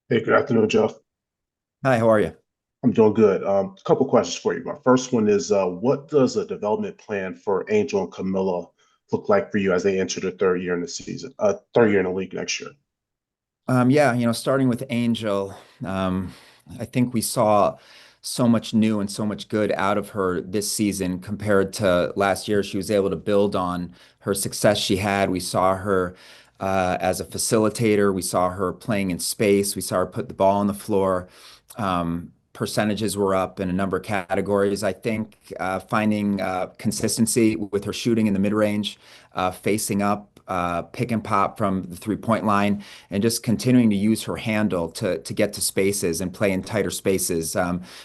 Hey, good afternoon, Jeff. Hi, how are you? I'm doing good. A couple questions for you. My first one is, what does a development plan for Angel and Camilla look like for you as they enter the third year in the season, third year in the league next year? Yeah, starting with Angel, I think we saw so much new and so much good out of her this season compared to last year. She was able to build on her success she had. We saw her as a facilitator. We saw her playing in space. We saw her put the ball on the floor. Percentages were up in a number of categories. I think finding consistency with her shooting in the mid-range, facing up, pick and pop from the three-point line, and just continuing to use her handle to get to spaces and play in tighter spaces.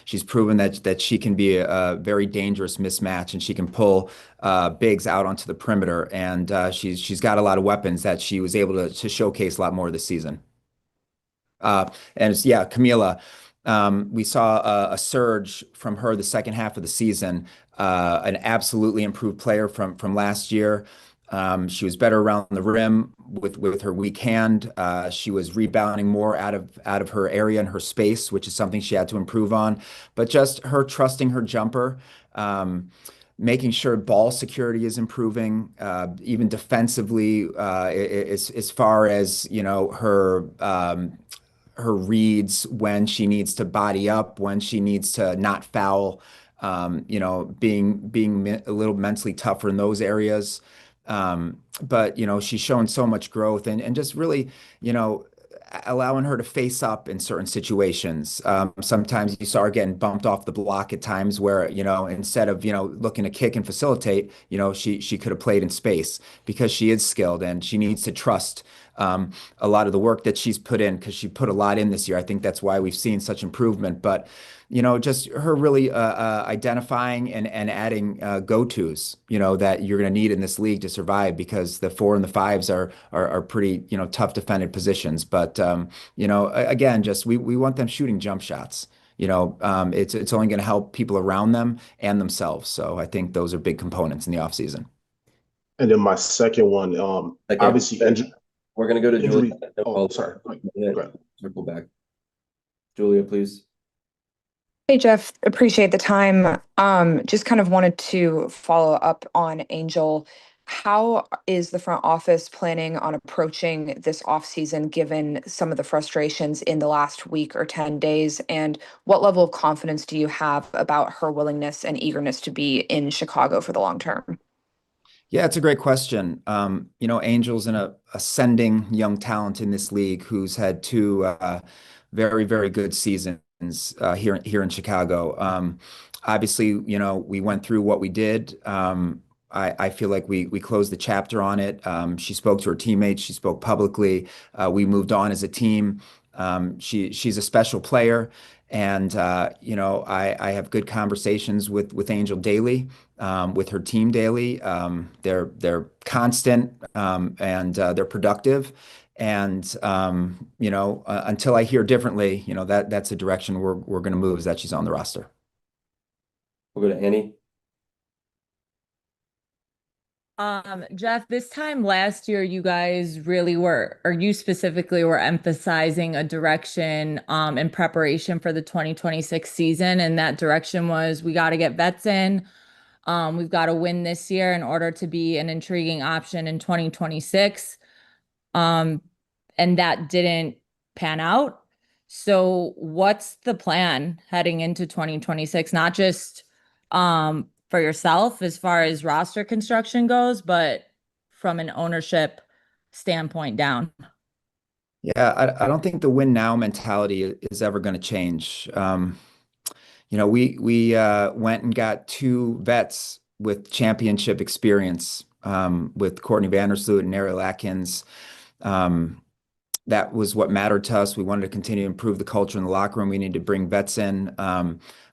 She's proven that she can be a very dangerous mismatch, and she can pull bigs out onto the perimeter. And she's got a lot of weapons that she was able to showcase a lot more this season. Yeah, Camila, we saw a surge from her the second half of the season. An absolutely improved player from last year. She was better around the rim with her weak hand. She was rebounding more out of her area and her space, which is something she had to improve on. But just her trusting her jumper, making sure ball security is improving, even defensively, as far as her reads when she needs to body up, when she needs to not foul, being a little mentally tougher in those areas. But she's shown so much growth and just really, you know, allowing her to face up in certain situations. Sometimes you saw her getting bumped off the block at times where, instead of, looking to kick and facilitate, she could have played in space because she is skilled and she needs to trust a lot of the work that she's put in because she put a lot in this year. I think that's why we've seen such improvement. But just her really identifying and adding go-tos, that you're going to need in this league to survive because the four and the fives are pretty, tough defended positions. But again, just we want them shooting jump shots. It's only going to help people around them and themselves. So I think those are big components in the offseason. And then my second one, Second, obviously Ben, we're going to go to Julia. injury. No Oh, follow-up. sorry. Yeah, Go ahead. circle back. Julia, please. Hey Jeff, appreciate the time. Just kind of wanted to follow up on Angel. How is the front office planning on approaching this off season given some of the frustrations in the last week or 10 days? And what level of confidence do you have about her willingness and eagerness to be in Chicago for the long term? Yeah, it's a great question. Angel's an ascending young talent in this league who's had two very, very good seasons here in Chicago. Obviously, we went through what we did. I feel like we closed the chapter on it. She spoke to her teammates. She spoke publicly. We moved on as a team. She's a special player, and I have good conversations with Angel daily, with her team daily. They're constant and they're productive. And until I hear differently, that's the direction we're going to move is that she's on the roster. We'll go to Annie. Jeff, this time last year, you guys really were, or you specifically were emphasizing a direction in preparation for the 2026 season. And that direction was we got to get vets in. We've got to win this year in order to be an intriguing option in 2026. Um, and that didn't pan out. So what's the plan heading into 2026? Not just for yourself as far as roster construction goes, but from an ownership standpoint down. Yeah, I don't think the win now mentality is ever going to change. We went and got two vets with championship experience, with Courtney Vandersloot and Ariel Atkins. Um, that was what mattered to us. We wanted to continue to improve the culture in the locker room. We needed to bring vets in.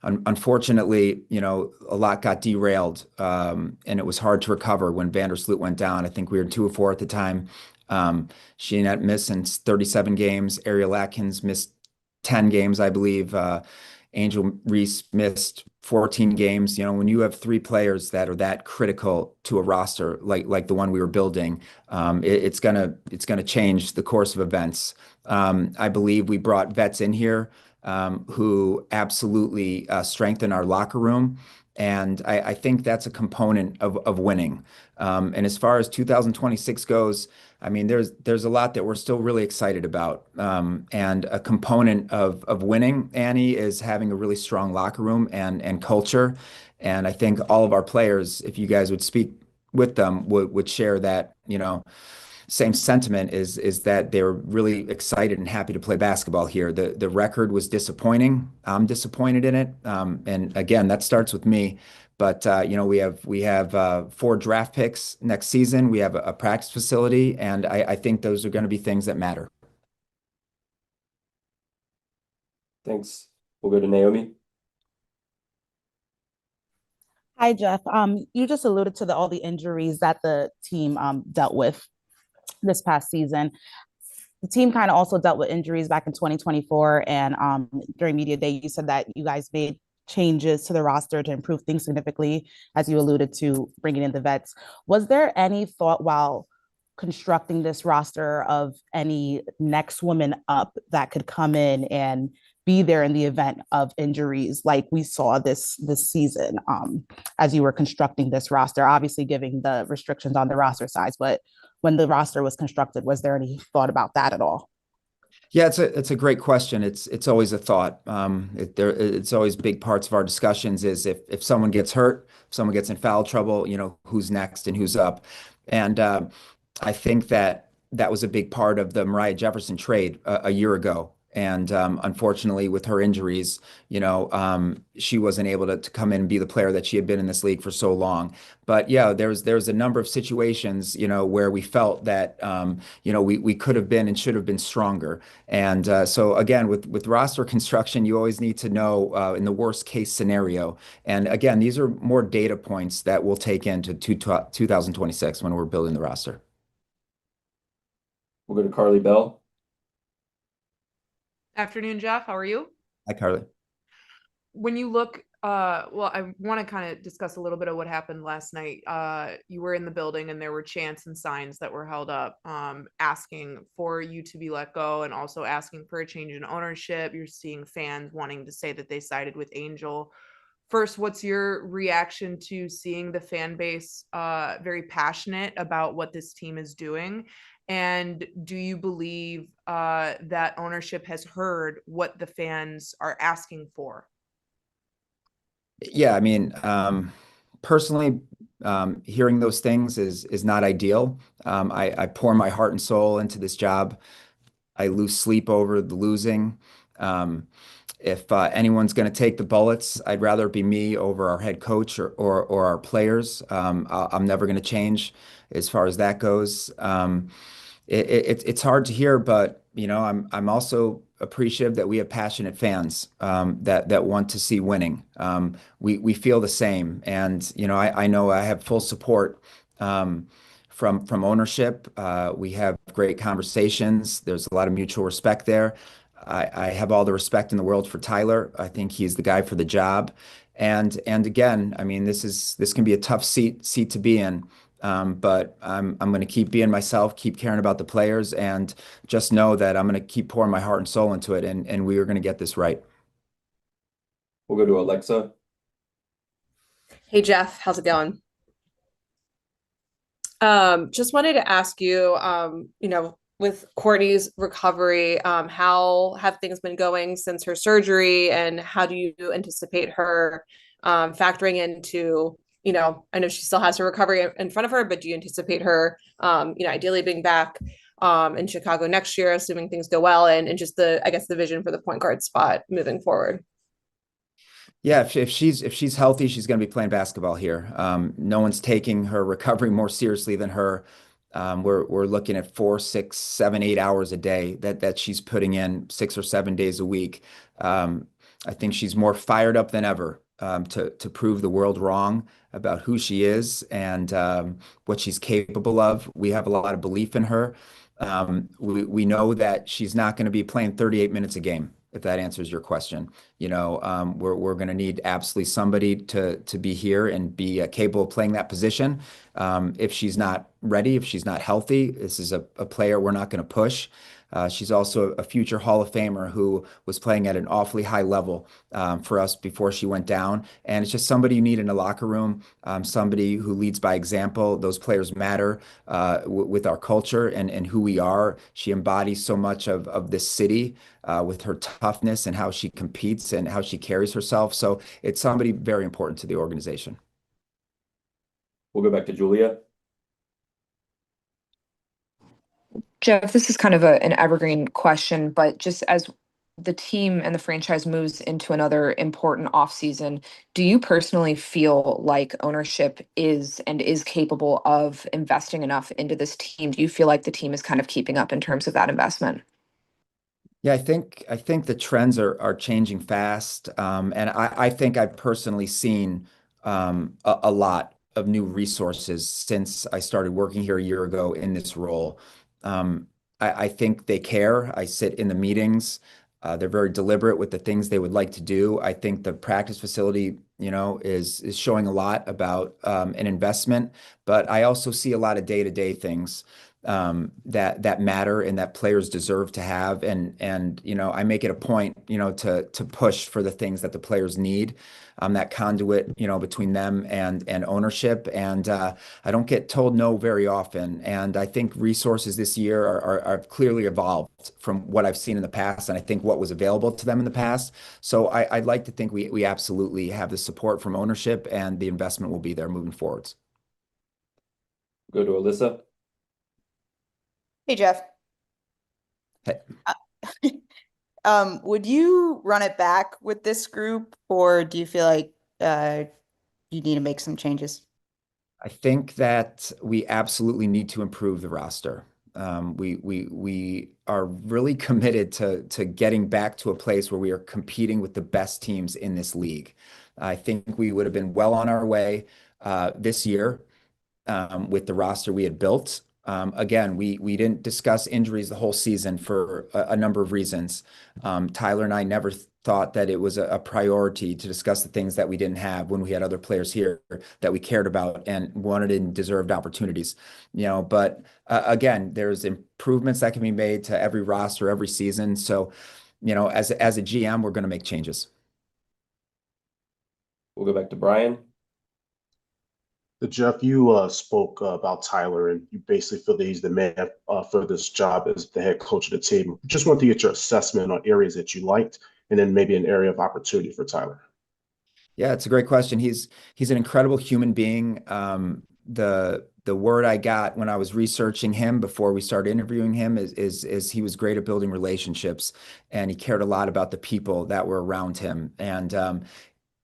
Unfortunately, a lot got derailed, and it was hard to recover when Vandersloot went down. I think we were 2 or 4 at the time. She ended up missing 37 games. Ariel Atkins missed 10 games, I believe. Angel Reese missed 14 games. When you have three players that are that critical to a roster like the one we were building, it's gonna change the course of events. I believe we brought vets in here who absolutely strengthen our locker room. And I think that's a component of winning. And as far as 2026 goes, I mean, there's a lot that we're still really excited about. And a component of winning, Annie, is having a really strong locker room and culture. And I think all of our players, if you guys would speak with them, would share that, same sentiment is that they're really excited and happy to play basketball here. The record was disappointing. I'm disappointed in it. And again, that starts with me. But we have 4 draft picks next season. We have a practice facility, and I think those are going to be things that matter. Thanks. We'll go to Naomi. Hi, Jeff. You just alluded to all the injuries that the team dealt with this past season. The team kind of also dealt with injuries back in 2024, and during media day, you said that you guys made changes to the roster to improve things significantly, as you alluded to bringing in the vets. Was there any thought while constructing this roster of any next woman up that could come in and be there in the event of injuries like we saw this season, as you were constructing this roster, obviously giving the restrictions on the roster size, but when the roster was constructed, was there any thought about that at all? Yeah, it's a great question. It's always a thought. It's always big parts of our discussions is if someone gets hurt, if someone gets in foul trouble, who's next and who's up. And I think that was a big part of the Mariah Jefferson trade a year ago. And unfortunately, with her injuries, she wasn't able to come in and be the player that she had been in this league for so long. But yeah, there's a number of situations, where we felt that, we could have been and should have been stronger. And so again, with roster construction, you always need to know in the worst case scenario. And again, these are more data points that we'll take into 2026 when we're building the roster. We'll go to Carly Bell. Afternoon, Jeff. How are you? Hi, Carly. When you look, well, I want to kind of discuss a little bit of what happened last night. You were in the building and there were chants and signs that were held up, asking for you to be let go and also asking for a change in ownership. You're seeing fans wanting to say that they sided with Angel. First, what's your reaction to seeing the fan base very passionate about what this team is doing? And do you believe that ownership has heard what the fans are asking for? Yeah, I mean, personally, hearing those things is not ideal. I pour my heart and soul into this job. I lose sleep over the losing. If anyone's going to take the bullets, I'd rather it be me over our head coach or our players. I'm never going to change as far as that goes. It's hard to hear, but I'm also appreciative that we have passionate fans that want to see winning. We feel the same, and I know I have full support from ownership. We have great conversations. There's a lot of mutual respect there. I have all the respect in the world for Tyler. I think he's the guy for the job. And again, I mean, this can be a tough seat to be in. But I'm going to keep being myself, keep caring about the players, and just know that I'm going to keep pouring my heart and soul into it, and we are going to get this right. We'll go to Alexa. Hey Jeff, how's it going? Just wanted to ask you, with Courtney's recovery, how have things been going since her surgery, and how do you anticipate her factoring into, I know she still has her recovery in front of her, but do you anticipate her, ideally being back in Chicago next year, assuming things go well, and just the vision for the point guard spot moving forward? Yeah, if she's healthy, she's going to be playing basketball here. No one's taking her recovery more seriously than her. We're looking at 4, 6, 7, 8 hours a day that she's putting in 6 or 7 days a week. I think she's more fired up than ever to prove the world wrong about who she is and what she's capable of. We have a lot of belief in her. We know that she's not going to be playing 38 minutes a game. if that answers your question. We're going to need absolutely somebody to be here and be capable of playing that position. If she's not ready, if she's not healthy, this is a player we're not going to push. She's also a future Hall of Famer who was playing at an awfully high level for us before she went down. And it's just somebody you need in the locker room, somebody who leads by example. Those players matter with our culture and who we are. She embodies so much of this city with her toughness and how she competes and how she carries herself. So it's somebody very important to the organization. We'll go back to Julia. Jeff, this is kind of an evergreen question, but just as the team and the franchise moves into another important offseason, do you personally feel like ownership is capable of investing enough into this team? Do you feel like the team is kind of keeping up in terms of that investment? Yeah, I think the trends are changing fast, and I think I've personally seen a lot of new resources since I started working here a year ago in this role. Um, I think they care. I sit in the meetings. They're very deliberate with the things they would like to do. I think the practice facility, is showing a lot about an investment, but I also see a lot of day-to-day things that matter and that players deserve to have. And I make it a point, to push for the things that the players need, that conduit, between them and ownership. And I don't get told no very often. And I think resources this year are clearly evolved from what I've seen in the past, and I think what was available to them in the past. So I'd like to think we absolutely have the support from ownership, and the investment will be there moving forwards. Go to Alyssa. Hey, Jeff. Hey. Would you run it back with this group, or do you feel like you need to make some changes? I think that we absolutely need to improve the roster. We are really committed to getting back to a place where we are competing with the best teams in this league. I think we would have been well on our way this year with the roster we had built. Again, we didn't discuss injuries the whole season for a number of reasons. Tyler and I never thought that it was a priority to discuss the things that we didn't have when we had other players here that we cared about and wanted and deserved opportunities. But again, there's improvements that can be made to every roster every season. So, as a GM, we're going to make changes. We'll go back to Brian. Jeff, you spoke about Tyler, and you basically feel that he's the man for this job as the head coach of the team. Just want to get your assessment on areas that you liked, and then maybe an area of opportunity for Tyler. Yeah, it's a great question. He's an incredible human being. The word I got when I was researching him before we started interviewing him is he was great at building relationships, and he cared a lot about the people that were around him. And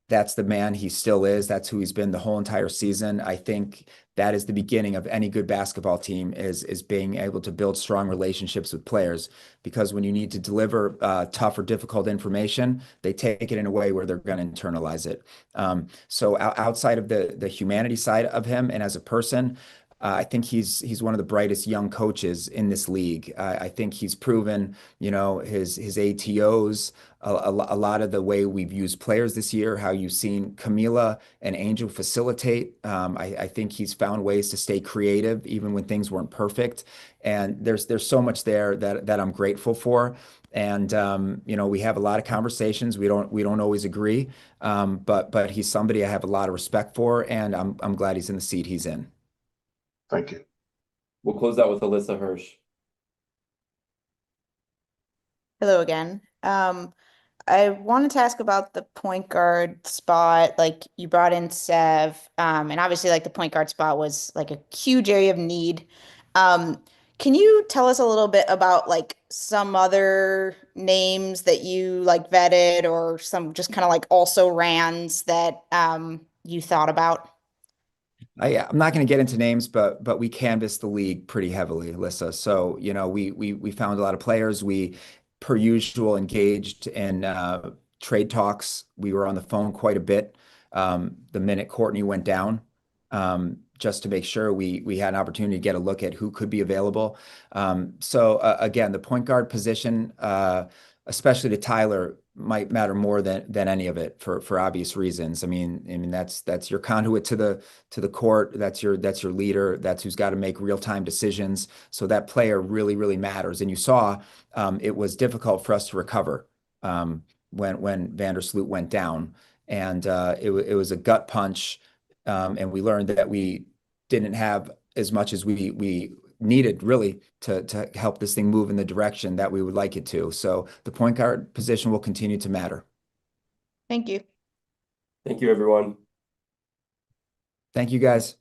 that's the man he still is. That's who he's been the whole entire season. I think that is the beginning of any good basketball team is being able to build strong relationships with players, because when you need to deliver tough or difficult information, they take it in a way where they're going to internalize it. So outside of the humanity side of him and as a person, I think he's one of the brightest young coaches in this league. I think he's proven, his ATOs, a lot of the way we've used players this year, how you've seen Camila and Angel facilitate. I think he's found ways to stay creative even when things weren't perfect. And there's so much there that I'm grateful for. And we have a lot of conversations. We don't always agree, but he's somebody I have a lot of respect for, and I'm glad he's in the seat he's in. Thank you. We'll close out with Alyssa Hirsch. Hello again. I wanted to ask about the point guard spot. Like, you brought in Sev, and obviously like the point guard spot was like a huge area of need. Can you tell us a little bit about like some other names that you like vetted, or some just kind of like also rans that you thought about? I'm not going to get into names, but we canvassed the league pretty heavily, Alyssa. So, we found a lot of players. We, per usual, engaged in trade talks. We were on the phone quite a bit the minute Courtney went down, just to make sure we had an opportunity to get a look at who could be available. So again, the point guard position especially to Tyler, might matter more than any of it for obvious reasons. I mean that's your conduit to the court. That's your leader. That's who's got to make real-time decisions. So that player really matters. And you saw it was difficult for us to recover when Vandersloot went down, and it was a gut punch, and we learned that we didn't have as much as we needed really to help this thing move in the direction that we would like it to. So the point guard position will continue to matter. Thank you. Thank you, everyone. Thank you, guys.